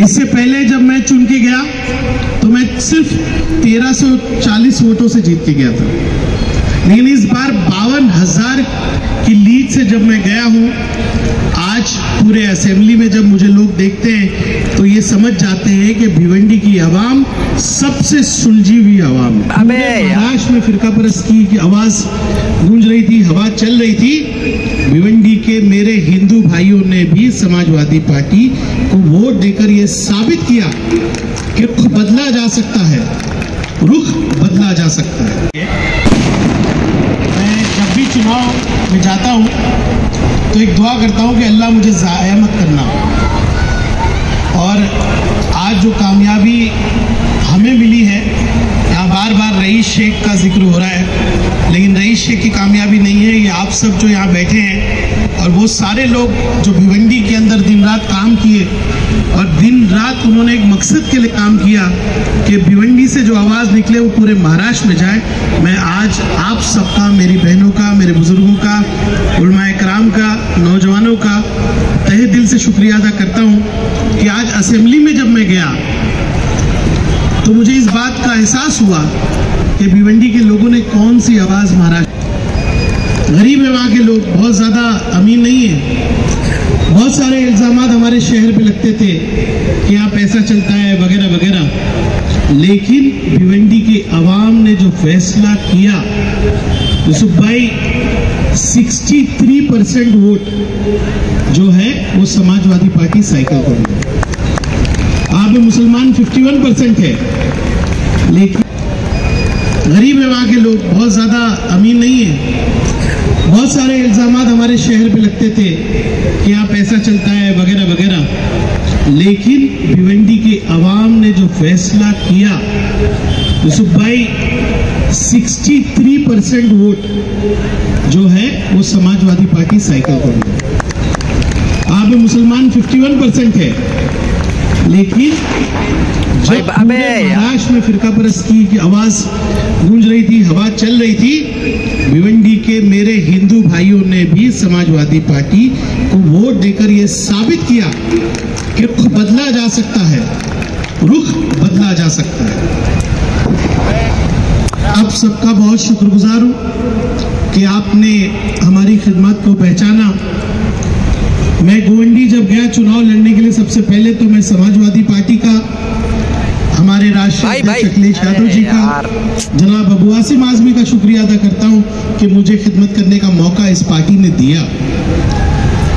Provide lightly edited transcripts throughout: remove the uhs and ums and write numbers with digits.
इससे पहले जब मैं चुन के गया तो मैं सिर्फ 1340 वोटों से जीत के गया था, लेकिन इस बार 52,000 की लीड से जब मैं गया हूं, आज पूरे असेंबली में जब मुझे लोग देखते हैं तो ये समझ जाते हैं कि भिवंडी की आवाम सबसे सुलझी हुई आवाम है। महाराष्ट्र में फिरका परस्ती की आवाज गूंज रही थी, हवा चल रही थी, भिवंडी के मेरे हिंदू भाइयों ने भी समाजवादी पार्टी को वोट देकर ये साबित किया कि रुख बदला जा सकता है, रुख बदला जा सकता है। मैं जब भी चुनाव में जाता हूं तो एक दुआ करता हूं कि अल्लाह मुझे ज़ाया मत करना, और आज जो कामयाबी हमें मिली है, यहाँ बार बार रईस शेख का जिक्र हो रहा है, लेकिन रईस शेख की कामयाबी नहीं है, ये आप सब जो यहाँ बैठे हैं और वो सारे लोग जो भिवंडी के अंदर दिन रात काम किए, और दिन रात उन्होंने एक मकसद के लिए काम किया कि भिवंडी से जो आवाज़ निकले वो पूरे महाराष्ट्र में जाए। मैं आज आप सबका, मेरी बहनों का, मेरे बुजुर्गों का, उलमाए कराम का, नौजवानों का तहे दिल से शुक्रिया अदा करता हूँ कि आज असेंबली में जब मैं गया तो मुझे इस बात का एहसास हुआ कि भिवंडी के लोगों ने कौन सी आवाज़ महाराष्ट्र, गरीब है वहाँ के लोग, बहुत ज़्यादा अमीर नहीं है, बहुत सारे इल्ज़ामात हमारे शहर पे लगते थे कि यहाँ पैसा चलता है वगैरह वगैरह, लेकिन भिवंडी की आवाम ने जो फैसला किया, यूसुफ भाई 63% वोट जो है वो समाजवादी पार्टी साइकिल को मिला। आप मुसलमान 51% है, लेकिन गरीब है वहाँ के लोग, बहुत ज़्यादा अमीर नहीं है, बहुत सारे इल्ज़ामात हमारे शहर पे लगते थे कि यहाँ पैसा चलता है वगैरह वगैरह, लेकिन भिवंडी की आवाम ने जो फैसला किया, यूसुफ भाई 63% वोट जो है वो समाजवादी पार्टी साइकिल को मिला। आप मुसलमान 51% है, लेकिन जब महाराष्ट्र में फिरका परस्ती की आवाज गूंज रही थी, हवा चल रही थी, भिवंडी के मेरे हिंदू भाइयों ने भी समाजवादी पार्टी को वोट देकर ये साबित किया कि रुख बदला जा सकता है, रुख बदला जा सकता है। आप सबका बहुत शुक्रगुजार हूं कि आपने हमारी खिदमत को पहचाना। मैं गोवंडी जब गया चुनाव लड़ने के लिए, सबसे पहले तो मैं समाजवादी पार्टी का, हमारे राष्ट्रीय अध्यक्ष अखिलेश यादव जी का, जनाब अबू आसिम आजमी का शुक्रिया अदा करता हूं कि मुझे खिदमत करने का मौका इस पार्टी ने दिया।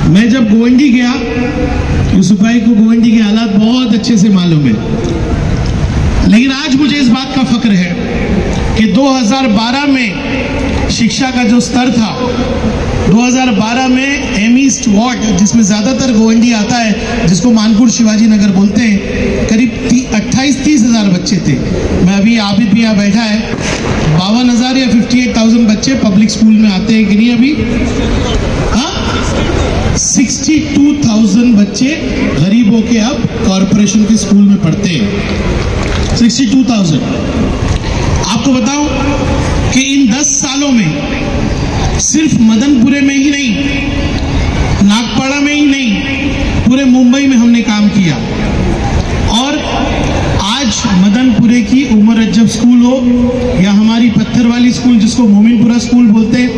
मैं जब गोवंडी गया, यूसुफ भाई को गोवंडी के हालात बहुत अच्छे से मालूम है, लेकिन आज मुझे इस बात का फख्र है कि 2012 में शिक्षा का जो स्तर था, 2012 में एम ईस्ट वार्ड जिसमें ज़्यादातर गोवंडी आता है, जिसको मानपुर शिवाजी नगर बोलते हैं, करीब 28-30 हज़ार बच्चे थे। मैं अभी आबिद भी यहाँ बैठा है, 52,000 या 58,000 बच्चे पब्लिक स्कूल में आते हैं कि नहीं अभी? हाँ, 62,000 बच्चे गरीब होके अब कॉरपोरेशन के स्कूल में पढ़ते हैं। 62,000। आपको बताऊं कि इन 10 सालों में सिर्फ मदनपुरे में ही नहीं, नागपाड़ा में ही नहीं, पूरे मुंबई में हमने काम किया। और आज मदनपुरे की उमर अज्जब स्कूल हो या हमारी पत्थर वाली स्कूल जिसको मोमिनपुरा स्कूल बोलते हैं,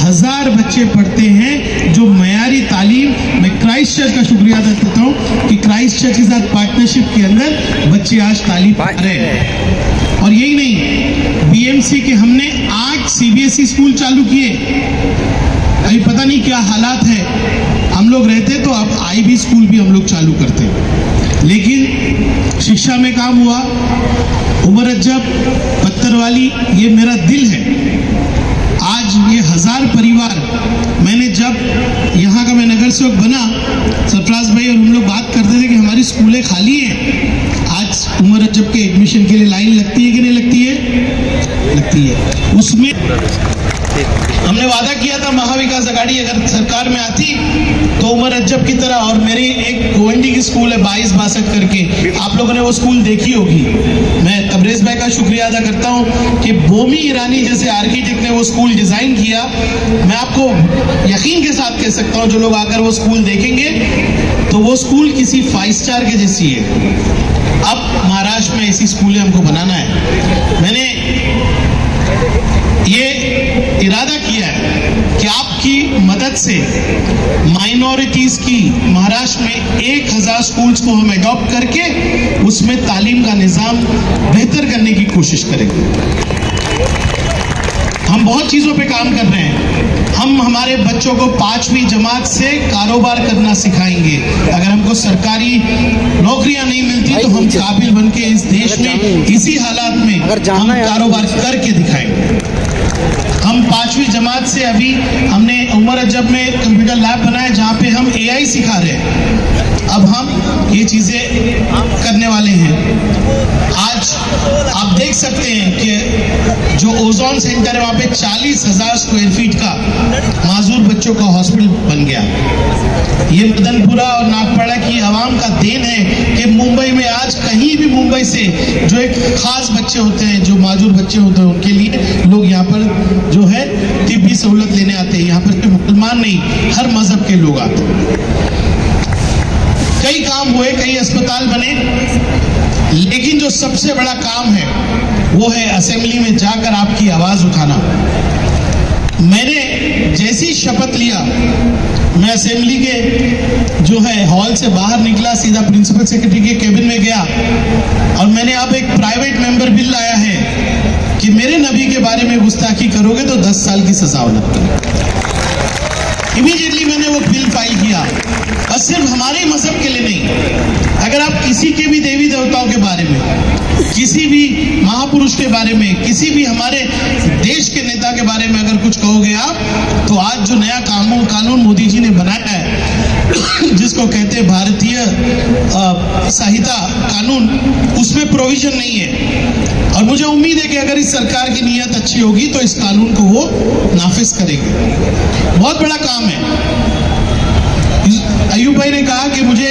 1000 बच्चे पढ़ते हैं जो मयारी तालीम। मैं क्राइस्ट चर्च का शुक्रिया अदा करता हूँ कि क्राइस्ट चर्च के साथ पार्टनरशिप के अंदर बच्चे आज तालीम पढ़ रहे हैं। और यही नहीं, बीएमसी के हमने 8 सीबीएसई स्कूल चालू किए। अभी पता नहीं क्या हालात है, हम लोग रहते तो अब आईबी स्कूल भी हम लोग चालू करते, लेकिन शिक्षा में काम हुआ। उमर अज्जब, पत्थर वाली, ये मेरा दिल है। आज ये 1000 परिवार, मैंने जब यहाँ का मैं नगर सेवक बना, सरफराज भाई और हम लोग बात करते थे कि हमारी स्कूलें खाली हैं। आज उमर अज्जब के एडमिशन के लिए लाइन लगती है कि नहीं लगती है? लगती है। उसमें हमने वादा किया था महाविकास विकास आघाड़ी अगर सरकार में आती तो उमर अज्जब की तरह, और मेरी एक गोवंडी की स्कूल है 2262 करके, आप लोगों ने वो स्कूल देखी होगी। मैं तबरेज भाई का शुक्रिया अदा करता हूँ कि बोमी ईरानी जैसे आर्किटेक्ट ने वो स्कूल डिजाइन किया। मैं आपको यकीन के साथ कह सकता हूँ, जो लोग आकर वो स्कूल देखेंगे तो वो स्कूल किसी 5 स्टार के जैसी है। अब महाराष्ट्र में ऐसी स्कूलें हमको बनाना है। मैंने ये इरादा किया है कि आपकी मदद से माइनॉरिटीज की महाराष्ट्र में 1000 स्कूल्स को हम अडॉप्ट करके उसमें तालीम का निज़ाम बेहतर करने की कोशिश करेंगे। हम बहुत चीज़ों पे काम कर रहे हैं। हम हमारे बच्चों को 5वीं जमात से कारोबार करना सिखाएंगे। अगर हमको सरकारी नौकरियां नहीं मिलती तो हम काबिल बन के इस देश में इसी हालात में हम कारोबार करके दिखाएंगे। हम 5वीं जमात से अभी हमने उमर अज्जब में कंप्यूटर लैब बनाया जहाँ पे हम AI सिखा रहे हैं। अब हम ये चीज़ें करने वाले हैं। आज आप देख सकते हैं कि जो ओजोन सेंटर है वहाँ पे 40,000 स्क्वायर फीट का माजूर बच्चों का हॉस्पिटल बन गया। ये मदनपुरा और नागपाड़ा की आवाम का देन है कि मुंबई में आज कहीं भी मुंबई से जो एक खास बच्चे होते हैं, जो माजूर बच्चे होते हैं, उनके लिए लोग यहाँ पर जो है तिब्बी सहूलत लेने आते हैं। यहाँ पर सिर्फ मुसलमान नहीं, हर मजहब के लोग आते हैं। कई काम हुए, कई अस्पताल बने, लेकिन जो सबसे बड़ा काम है वो है असेंबली में जाकर आपकी आवाज उठाना। मैंने जैसी शपथ लिया, मैं असेंबली के जो है हॉल से बाहर निकला, सीधा प्रिंसिपल सेक्रेटरी के केबिन में गया और मैंने अब एक प्राइवेट मेंबर बिल लाया है कि मेरे नबी के बारे में गुस्ताखी करोगे तो 10 साल की सजा हो लगती है। इमीडिएटली मैंने वो बिल फाइल किया, और सिर्फ हमारे मजहब के लिए नहीं। अगर आप किसी के भी देवी देवताओं के बारे में, किसी भी महापुरुष के बारे में, किसी भी हमारे देश के नेता के बारे में अगर कुछ कहोगे आप, तो आज जो नया कानून मोदी जी ने बनाया है जिसको कहते हैं भारतीय संहिता कानून, उसमें प्रोविजन नहीं है। और मुझे उम्मीद है कि अगर इस सरकार की नीयत अच्छी होगी तो इस कानून को वो नाफिज करेगी। बहुत बड़ा काम है। अयूब भाई ने कहा कि मुझे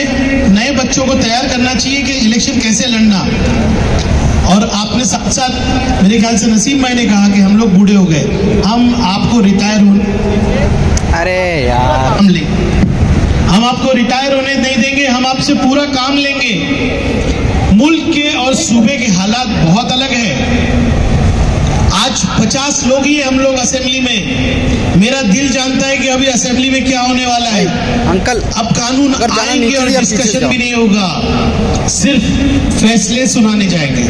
नए बच्चों को तैयार करना चाहिए कि इलेक्शन कैसे लड़ना, और आपने साथ साथ मेरे ख्याल से नसीम भाई ने कहा कि हम लोग बूढ़े हो गए, हम आपको रिटायर होने, अरे यार हम आपको रिटायर होने नहीं देंगे, हम आपसे पूरा काम लेंगे। मुल्क के और सूबे के हालात बहुत अलग है। आज 50 लोग ही हम लोग असेंबली में। मेरा दिल जानता है कि अभी असेंबली में क्या होने वाला है। अंकल, अब कानून आएंगे और डिस्कशन भी नहीं होगा, सिर्फ फैसले सुनाने जाएंगे।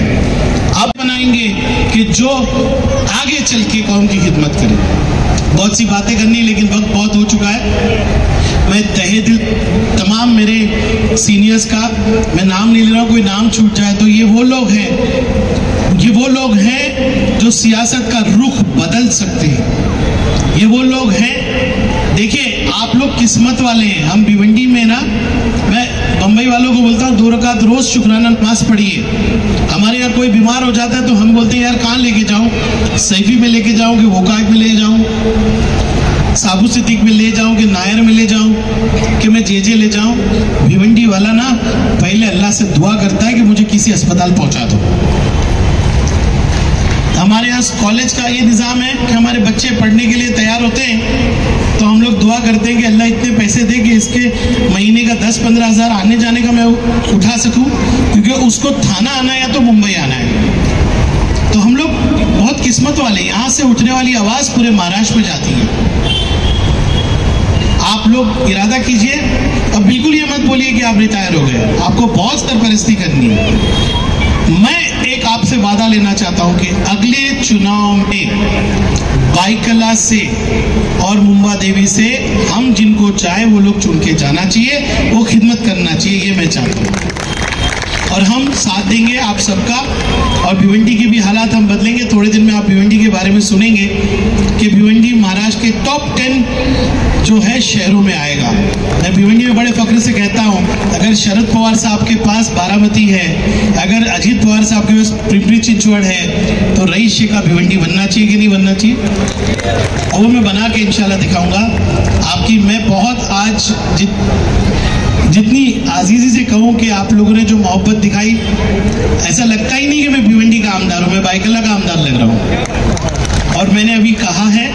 अब बनाएंगे कि जो आगे चल के कौम की खिदमत करे। बहुत सी बातें करनी, लेकिन वक्त बहुत हो चुका है। मैं तहे दिल तमाम मेरे सीनियर्स का, मैं नाम नहीं ले रहा हूँ, कोई नाम छूट जाए तो ये वो लोग हैं जो सियासत का रुख बदल सकते हैं। ये वो लोग हैं, देखिए आप लोग किस्मत वाले हैं। हम भिवंडी में ना, मैं बम्बई वालों को बोलता हूँ 2 रकात रोज शुक्राना नमाज पढ़िए। हमारे यहाँ कोई बीमार हो जाता है तो हम बोलते हैं यार कहाँ लेके जाऊँ, सैफी में लेके जाऊँ कि वोकाक में ले जाऊँ, साबू सिद्दीक में ले जाऊं कि नायर में ले जाऊं कि मैं जे ले जाऊं। भिवंडी वाला ना पहले अल्लाह से दुआ करता है कि मुझे किसी अस्पताल पहुंचा दो। हमारे यहाँ कॉलेज का ये निज़ाम है कि हमारे बच्चे पढ़ने के लिए तैयार होते हैं तो हम लोग दुआ करते हैं कि अल्लाह इतने पैसे दे कि इसके महीने का 10-15 हज़ार आने जाने का मैं उठा सकूं, क्योंकि उसको थाना आना है या तो मुंबई आना है। तो हम लोग बहुत किस्मत वाले, यहाँ से उठने वाली आवाज़ पूरे महाराष्ट्र में जाती है। आप लोग इरादा कीजिए, अब बिल्कुल ये मत बोलिए कि आप रिटायर हो गए, आपको बहुत सरपरस्ती करनी है। मैं एक आपसे वादा लेना चाहता हूं कि अगले चुनाव में बाइकला से और मुंबा देवी से हम जिनको चाहे वो लोग चुन के जाना चाहिए, वो खिदमत करना चाहिए, ये मैं चाहता हूँ। और हम साथ देंगे आप सबका, और भिवंडी की भी हालात हम बदलेंगे। थोड़े दिन में आप भिवंडी के बारे में सुनेंगे कि भिवंडी महाराष्ट्र के टॉप 10 जो है शहरों में आएगा। मैं भिवंडी में बड़े फख्र से कहता हूँ, अगर अगर शरद पवार साहब के पास बारामती है, अगर अजीत पवार साहब के पास पिंपरी चिंचवड़ है, तो रईस शेख का भिवंडी बनना चाहिए कि नहीं बनना चाहिए? और वो मैं बना के इंशाल्लाह दिखाऊंगा आपकी। मैं बहुत आज जितनी आजीजी से कहूँ कि आप लोगों ने जो मोहब्बत दिखाई, ऐसा लगता ही नहीं कि मैं भिवंडी का आमदार हूँ, मैं बाइकला का आमदार लग रहा हूँ। और मैंने अभी कहा है